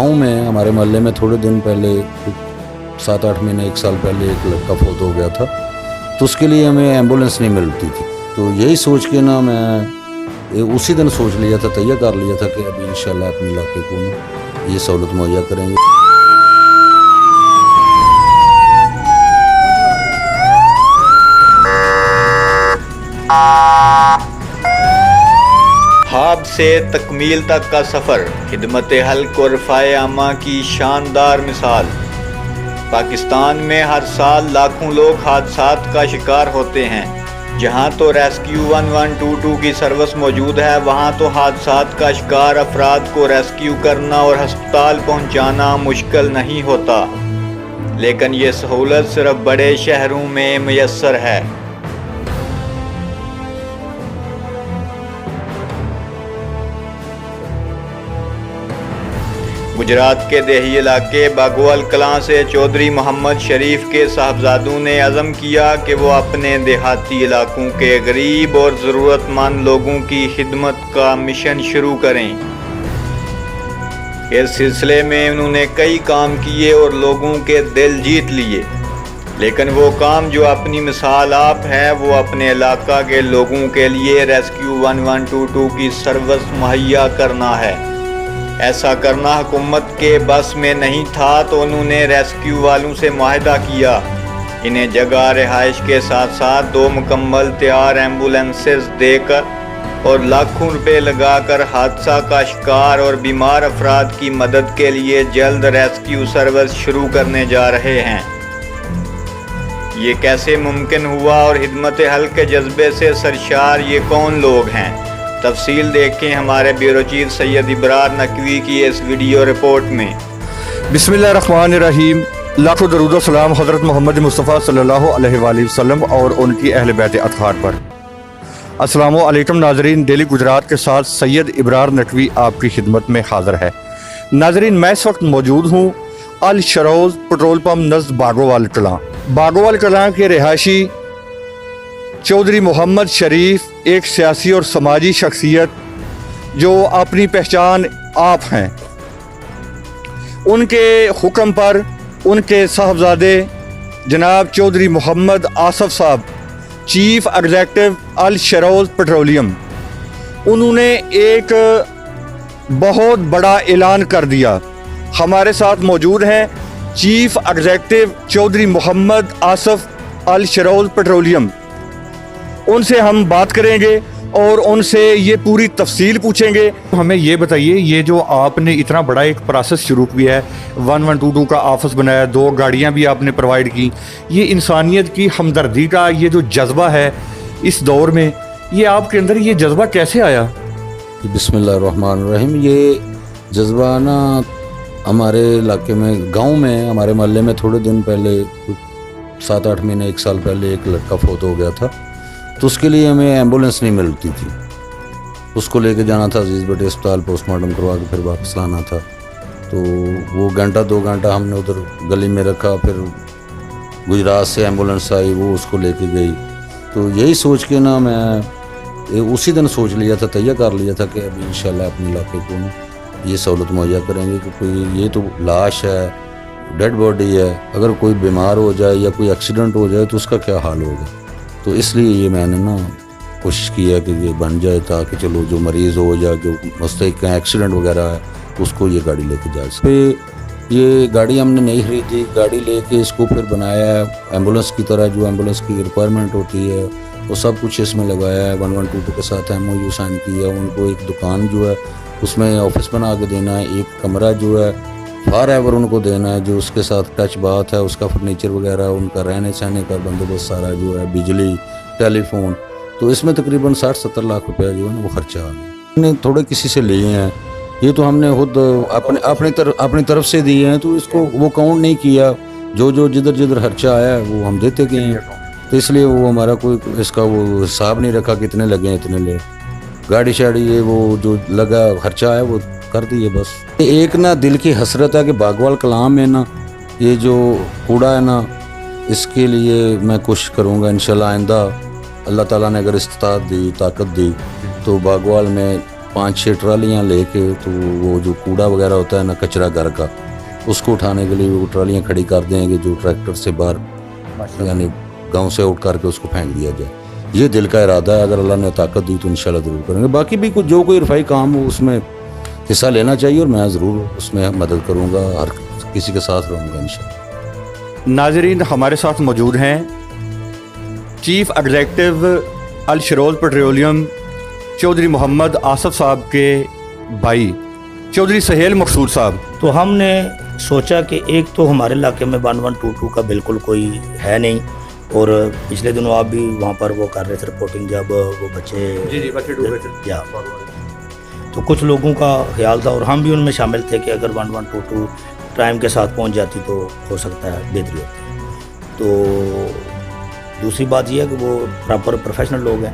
गांव में हमारे मोहल्ले में थोड़े दिन पहले 7-8 महीने 1 साल पहले एक लड़का फौत हो गया था, तो उसके लिए हमें एम्बुलेंस नहीं मिलती थी। तो यही सोच के ना मैं उसी दिन सोच लिया था, तैयार कर लिया था कि अभी इंशाल्लाह अपने इलाके को ना ये सहूलत मुहैया करेंगे। ख्वाब से तकमील तक का सफ़र, खिदमत हल्क और रफ़ाए आमा की शानदार मिसाल। पाकिस्तान में हर साल लाखों लोग हादसात का शिकार होते हैं। जहां तो रेस्क्यू 1122 की सर्विस मौजूद है, वहां तो हादसात का शिकार अफराद को रेस्क्यू करना और हस्पताल पहुंचाना मुश्किल नहीं होता। लेकिन ये सहूलत सिर्फ बड़े शहरों में मुयस्सर है। गुजरात के देही इलाके बागवाल कलां से चौधरी मोहम्मद शरीफ के साहबजादों ने अज़म किया कि वो अपने देहाती इलाकों के गरीब और ज़रूरतमंद लोगों की खिदमत का मिशन शुरू करें। इस सिलसिले में उन्होंने कई काम किए और लोगों के दिल जीत लिए। लेकिन वो काम जो अपनी मिसाल आप है, वो अपने इलाका के लोगों के लिए रेस्क्यू 1122 की सर्विस मुहैया करना है। ऐसा करना हुकूमत के बस में नहीं था, तो उन्होंने रेस्क्यू वालों से मुआहदा किया। इन्हें जगह रिहाइश के साथ साथ 2 मुकम्मल तैयार एम्बुलेंसेस देकर और लाखों रुपए लगाकर हादसा का शिकार और बीमार अफराद की मदद के लिए जल्द रेस्क्यू सर्विस शुरू करने जा रहे हैं। ये कैसे मुमकिन हुआ और खिदमत हल्क के जज्बे से सरशार ये कौन लोग हैं? तफसील देखें हमारे ब्यूरो चीफ सैयद इब्रार नकवी की इस वीडियो रिपोर्ट में। बिस्मिल्लाहिर्रहमानिर्रहीम। लाखों दरूद व सलाम हज़रत मोहम्मद मुस्तफ़ा सल्लल्लाहु अलैहि वसल्लम और उनकी अहले बैत अतहार पर। अस्सलामु अलैकुम नाज़रीन, डेली गुजरात के साथ सैयद इब्रार नकवी आपकी खिदमत में हाज़िर है। नाज़रीन, मैं इस वक्त मौजूद हूँ अल शरोज़ पेट्रोल पम्प नज़द बागोवाल कलां। बागोवाल कलां के रिहायशी चौधरी मोहम्मद शरीफ एक सियासी और समाजी शख्सियत जो अपनी पहचान आप हैं। उनके हुक्म पर उनके साहबजादे जनाब चौधरी मोहम्मद आसफ साहब, चीफ एग्जीक्यूटिव अल शरोज़ पेट्रोलियम, उन्होंने एक बहुत बड़ा ऐलान कर दिया। हमारे साथ मौजूद हैं चीफ एग्जीक्यूटिव चौधरी मोहम्मद आसफ अल शरोज़ पेट्रोलियम। उनसे हम बात करेंगे और उनसे ये पूरी तफसील पूछेंगे। हमें ये बताइए, ये जो आपने इतना बड़ा एक प्रोसेस शुरू किया है, 1122 का ऑफिस बनाया, 2 गाड़ियां भी आपने प्रोवाइड की, ये इंसानियत की हमदर्दी का ये जो जज्बा है इस दौर में, ये आपके अंदर ये जज्बा कैसे आया? बिस्मिल्लाहिर्रहमानिर्रहीम। ये जज्बा ना हमारे इलाके में, गाँव में, हमारे मोहल्ले में थोड़े दिन पहले 7-8 महीने 1 साल पहले एक लड़का फौत हो गया था, तो उसके लिए हमें एम्बुलेंस नहीं मिलती थी। उसको लेके जाना था अजीज़ बटे अस्पताल, पोस्टमार्टम करवा के फिर वापस लाना था। तो वो 1-2 घंटा हमने उधर गली में रखा, फिर गुजरात से एम्बुलेंस आई, वो उसको लेके गई। तो यही सोच के ना मैं उसी दिन सोच लिया था, तैयार कर लिया था कि अभी इंशाल्लाह अपने इलाके को ना ये सहूलत मुहैया करेंगे कि कोई ये तो लाश है, डेड बॉडी है, अगर कोई बीमार हो जाए या कोई एक्सीडेंट हो जाए तो उसका क्या हाल होगा। तो इसलिए ये मैंने ना कोशिश किया कि ये बन जाए, ताकि चलो जो मरीज़ हो या जो मुस्तहिक का एक्सीडेंट वगैरह है उसको ये गाड़ी लेके जा सके। ये गाड़ी हमने नहीं खरीदी, गाड़ी लेके इसको फिर बनाया है एम्बुलेंस की तरह। जो एम्बुलेंस की रिक्वायरमेंट होती है वो सब कुछ इसमें लगाया है। 1122 के साथ MOU साइन किया। उनको एक दुकान जो है उसमें ऑफिस बना के देना है, एक कमरा जो है फॉर एवर उनको देना है, जो उसके साथ टच बाथ है, उसका फर्नीचर वगैरह, उनका रहने सहने का बंदोबस्त सारा जो है, बिजली, टेलीफोन। तो इसमें तकरीबन 60-70 लाख रुपया जो है ना वो खर्चा आ गया। हमने थोड़े किसी से लिए हैं, ये तो हमने खुद अपनी तरफ से दिए हैं, तो इसको वो काउंट नहीं किया। जो जिधर खर्चा आया है वो हम देते गए हैं, तो इसलिए वो हमारा कोई इसका वो हिसाब नहीं रखा कितने लगे हैं इतने ले। गाड़ी शाड़ी ये वो जो लगा खर्चा है वो कर दिए बस। एक ना दिल की हसरत है कि बागवाल कलां में ना ये जो कूड़ा है ना, इसके लिए मैं कोशिश करूँगा इंशाल्लाह। आइंदा अल्लाह ताला ने अगर इस्तात दी, ताकत दी, तो बागवाल में 5-6 ट्रालियाँ लेके, तो वो जो कूड़ा वगैरह होता है ना, कचरा घर का, उसको उठाने के लिए वो ट्रालियाँ खड़ी कर देंगे जो ट्रैक्टर से बाहर यानी गांव से आउट करके उसको फेंक दिया जाए। ये दिल का इरादा है, अगर अल्लाह ने ताकत दी तो इंशाल्लाह ज़रूर करेंगे। बाकी भी कुछ जो कोई रफ़ाई काम हो उसमें हिस्सा लेना चाहिए और मैं ज़रूर उसमें मदद करूँगा, हर किसी के साथ रहूँगा इंशाल्लाह। नाज़रीन, हमारे साथ मौजूद हैं चीफ एग्जीक्यूटिव अल शरोल पेट्रोलियम चौधरी मोहम्मद आसफ साहब के भाई चौधरी सहेल मकसूद साहब। तो हमने सोचा कि एक तो हमारे इलाके में 1122 का बिल्कुल कोई है नहीं, और पिछले दिनों आप भी वहाँ पर वो कर रहे थे रिपोर्टिंग, जब वो बच्चे या तो कुछ लोगों का ख्याल था और हम भी उनमें शामिल थे कि अगर 1122 टाइम के साथ पहुँच जाती तो हो सकता है बेहतरी होती। तो दूसरी बात यह है कि वो प्रॉपर प्रोफेशनल लोग हैं,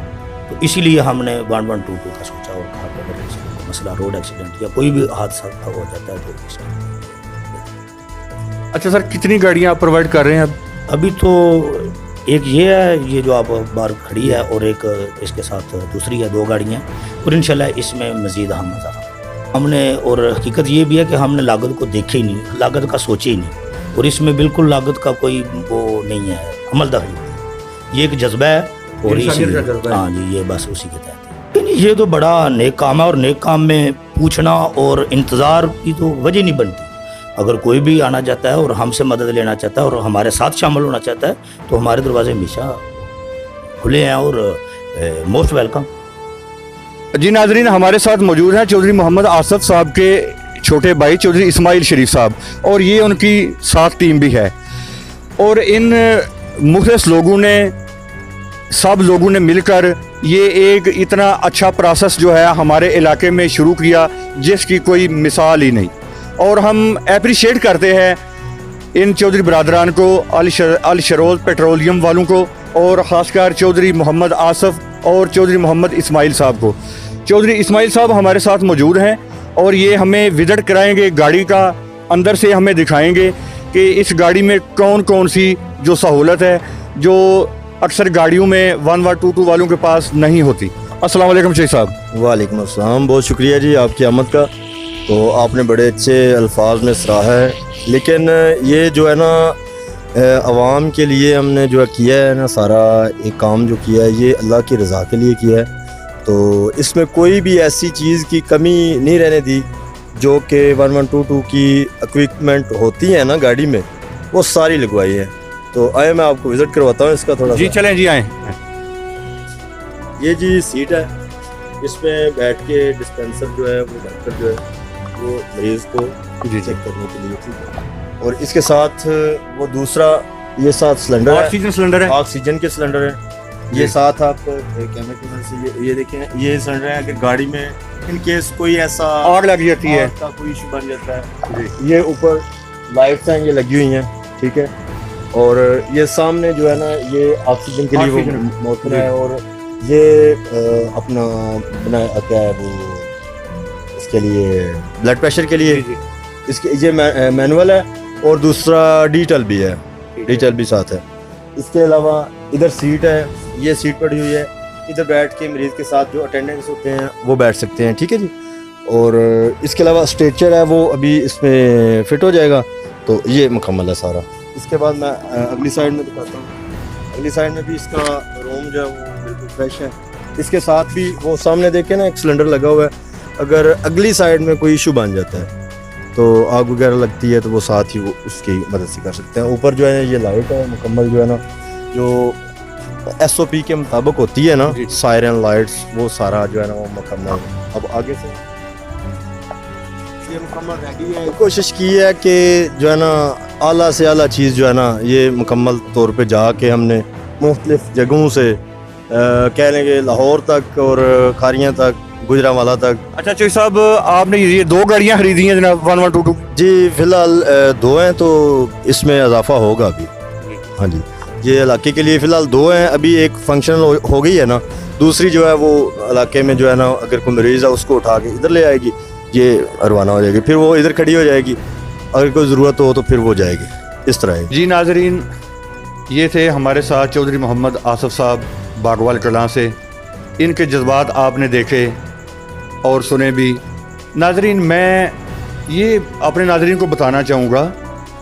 तो इसीलिए हमने 1122 का सोचा और कहा कि अगर कोई मसला रोड एक्सीडेंट या कोई भी हादसा हो जाता है तो अच्छा सर, कितनी गाड़ियाँ आप प्रोवाइड कर रहे हैं अब? अभी तो एक ये है, ये जो आप बार खड़ी है, और एक इसके साथ दूसरी है, 2 गाड़ियाँ, और इंशाल्लाह इसमें मज़ीद हम हमने, और हकीकत ये भी है कि हमने लागत को देखे ही नहीं, लागत का सोचे ही नहीं, और इसमें बिल्कुल लागत का कोई वो नहीं है, अमल दखल, ये एक जज्बा है और इसी हाँ जी, ये बस उसी के तहत है। ये तो बड़ा नेक काम है, और नेक काम में पूछना और इंतज़ार की तो वजह नहीं बनती। अगर कोई भी आना चाहता है और हमसे मदद लेना चाहता है और हमारे साथ शामिल होना चाहता है तो हमारे दरवाजे हमेशा खुले हैं और मोस्ट वेलकम। जी नाजरीन, हमारे साथ मौजूद हैं चौधरी मोहम्मद आसफ साहब के छोटे भाई चौधरी इस्माइल शरीफ साहब, और ये उनकी साथ टीम भी है। और इन मुखलिस लोगों ने, सब लोगों ने मिलकर ये एक इतना अच्छा प्रोसेस जो है हमारे इलाके में शुरू किया जिसकी कोई मिसाल ही नहीं, और हम अप्रिशिएट करते हैं इन चौधरी बरादरान को, अल शरोल पेट्रोलियम वालों को, और ख़ासकर चौधरी मोहम्मद आसफ और चौधरी मोहम्मद इस्माइल साहब को। चौधरी इस्माइल साहब हमारे साथ मौजूद हैं और ये हमें विज़िट कराएंगे गाड़ी का, अंदर से हमें दिखाएंगे कि इस गाड़ी में कौन कौन सी जो सहूलत है जो अक्सर गाड़ियों में 1122 वालों के पास नहीं होती। अस्सलाम वालेकुम शेख साहब। वालेकुम अस्सलाम, बहुत शुक्रिया जी आपकी आमद का। तो आपने बड़े अच्छे अल्फाज में सराहा है, लेकिन ये जो है ना अवाम के लिए हमने जो है किया है ना, सारा एक काम जो किया है ये अल्लाह की रज़ा के लिए किया है। तो इसमें कोई भी ऐसी चीज़ की कमी नहीं रहने दी जो कि 1122 की इक्विपमेंट होती है ना गाड़ी में, वो सारी लगवाई है। तो आए मैं आपको विज़िट करवाता हूँ इसका थोड़ा जी सा। चलें जी, आएँ। ये जी सीट है, इसमें बैठ के डिस्पेंसर जो है वो डॉक्टर जो है वो मरीज़ को चेक करने के लिए, ठीक है। और इसके साथ वो दूसरा ये साथ सिलेंडर है, ऑक्सीजन सिलेंडर है, ऑक्सीजन के सिलेंडर है। ये साथ आप कैमरे की मदद से ये देखें, ये सिलेंडर है। अगर गाड़ी में इन केस कोई ऐसा आग लग जाती है, आग का कोई इशू बन जाता है, ये ऊपर लाइट्स हैं, ये लगी हुई हैं, ठीक है। और ये सामने जो है ना ये ऑक्सीजन के लिए वो मोटर है, और ये अपना बनाया क्या है वो इसके लिए ब्लड प्रेशर के लिए, इसके ये मैनुअल है, और दूसरा डिजिटल भी है, डिजिटल भी साथ है। इसके अलावा इधर सीट है, ये सीट पड़ी हुई है, इधर बैठ के मरीज़ के साथ जो अटेंडेंट्स होते हैं वो बैठ सकते हैं, ठीक है जी। और इसके अलावा स्ट्रेचर है, वो अभी इसमें फिट हो जाएगा। तो ये मुकम्मल है सारा। इसके बाद मैं अगली साइड में दिखाता हूँ। अगली साइड में भी इसका रूम जो है वो बिल्कुल फ्रेश है। इसके साथ भी वो सामने देखे ना एक सिलेंडर लगा हुआ है, अगर अगली साइड में कोई इशू बन जाता है तो आग वगैरह लगती है तो वो साथ ही वो उसकी मदद से कर सकते हैं। ऊपर जो है ये लाइट है मुकम्मल, जो है ना जो SOP के मुताबिक होती है ना, सायरन लाइट्स, वो सारा जो है ना वो मुकम्मल। अब आगे से ये मुकम्मल रेडी है। कोशिश की है कि जो है ना आला से आला चीज़ जो है ना ये मुकम्मल तौर पे जाके हमने मुख्तलिफ जगहों से कह लेंगे लाहौर तक और खारियाँ तक, गुजरांवाला तक। अच्छा चौधरी साहब, आपने ये 2 गाड़ियाँ खरीदी हैं जनाब 1122? जी फ़िलहाल 2 हैं, तो इसमें इजाफा होगा अभी। हाँ जी, ये इलाके के लिए फ़िलहाल 2 हैं। अभी एक फंक्शनल हो गई है ना, दूसरी जो है वो इलाके में जो है ना अगर कोई मरीज़ है उसको उठा के इधर ले आएगी, ये रवाना हो जाएगी, फिर वो इधर खड़ी हो जाएगी, अगर कोई ज़रूरत हो तो फिर वो जाएगी, इस तरह है। जी नाजरीन, ये थे हमारे साथ चौधरी मोहम्मद आसफ साहब बागवाल कलां से। इनके जज्बात आपने देखे, اور سنیں بھی. ناظرین, میں یہ اپنے ناظرین کو بتانا چاہوں گا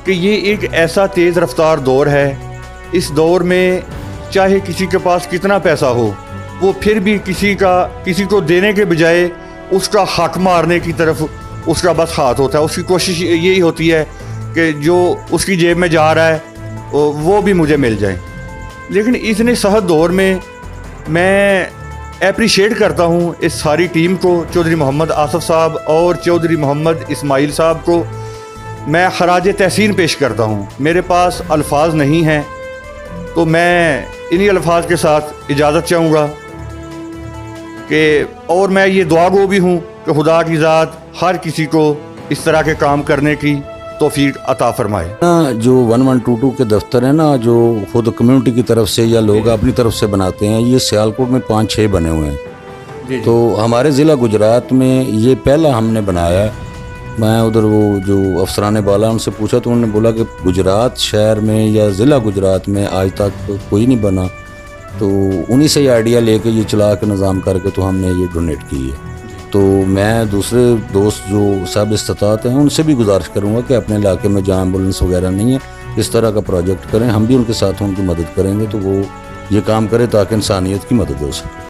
کہ یہ ایک ایسا تیز رفتار دور ہے. اس دور میں چاہے کسی کے پاس کتنا پیسہ ہو, وہ پھر بھی کسی کو دینے کے بجائے اس کا حق مارنے کی طرف اس کا بس ہاتھ ہوتا ہے. اس کی کوشش یہی ہوتی ہے کہ جو اس کی جیب میں جا رہا ہے وہ بھی مجھے مل جائے. لیکن اتنے سخت دور میں اپریشیٹ کرتا ہوں اس ساری ٹیم کو, چودھری محمد آصف صاحب اور چودھری محمد اسماعیل صاحب کو میں خراج تحسین پیش کرتا ہوں. میرے پاس الفاظ نہیں ہیں, تو میں انہی الفاظ کے ساتھ اجازت چاہوں گا کہ, اور میں یہ دعا گو بھی ہوں کہ خدا کی ذات ہر کسی کو اس طرح کے کام کرنے کی توفیق عطا فرمائے. جو 1122 کے دفتر ہیں نا, جو خود کمیونٹی کی طرف سے یا لوگ اپنی طرف سے بناتے ہیں, یہ سیالکوٹ میں 5-6 بنے ہوئے ہیں. تو ہمارے ضلع گجرات میں یہ پہلا ہم نے بنایا ہے. میں ادھر وہ جو افسران بالا ان سے پوچھا تو انہوں نے بولا کہ گجرات شہر میں یا ضلع گجرات میں آج تک کوئی نہیں بنا. تو انہی سے یہ آئیڈیا لے کے یہ چلا کے نظام کر کے تو ہم نے یہ ڈونیٹ کی ہے. تو میں دوسرے دوست جو صاحب استطاعت ہیں ان سے بھی گزارش کروں گا کہ اپنے علاقے میں جہاں ایمبولینس وغیرہ نہیں ہے اس طرح کا پروجیکٹ کریں. ہم بھی ان کے ساتھ ان کی مدد کریں گے تو وہ یہ کام کرے تاکہ انسانیت کی مدد ہو سکے.